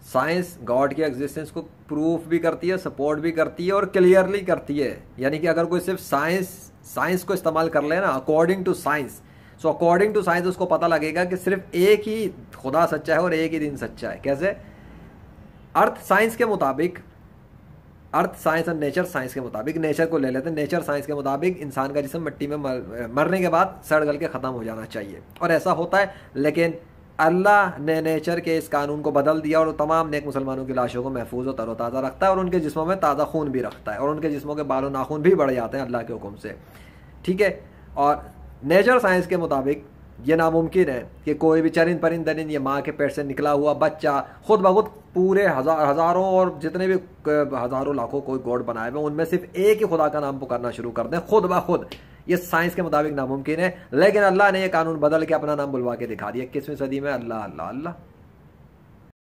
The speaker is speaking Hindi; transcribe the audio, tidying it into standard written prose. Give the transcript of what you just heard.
साइंस गॉड के एग्जिस्टेंस को प्रूफ भी करती है, सपोर्ट भी करती है और क्लियरली करती है। यानी कि अगर कोई सिर्फ साइंस को इस्तेमाल कर ले ना, according to science, so according to science उसको पता लगेगा कि सिर्फ एक ही खुदा सच्चा है और एक ही दिन सच्चा है। कैसे? अर्थ साइंस के मुताबिक, अर्थ साइंस और नेचर साइंस के मुताबिक, नेचर को ले लेते हैं, नेचर साइंस के मुताबिक इंसान का जिस्म मिट्टी में मरने के बाद सड़ गल के ख़त्म हो जाना चाहिए, और ऐसा होता है। लेकिन अल्लाह ने नेचर के इस कानून को बदल दिया और तमाम नेक मुसलमानों की लाशों को महफूज और तरोताज़ा रखता है और उनके जिस्मों में ताज़ा खून भी रखता है और उनके जिस्मों के बालों नाखून भी बढ़ जाते हैं अल्लाह के हुक्म से। ठीक है। और नेचर साइंस के मुताबिक ये नामुमकिन है कि कोई भी चरिंद परिंद दरिंद ये माँ के पेट से निकला हुआ बच्चा खुद ब खुद पूरे हज़ारों और जितने भी हज़ारों लाखों कोई गॉड बनाए हुए उनमें सिर्फ एक ही खुदा का नाम पुकारना शुरू कर दें खुद ब खुद। ये साइंस के मुताबिक नामुमकिन है, लेकिन अल्लाह ने ये कानून बदल के अपना नाम बुलवा के दिखा दिया 21वीं सदी में, अल्लाह अल्लाह अल्लाह।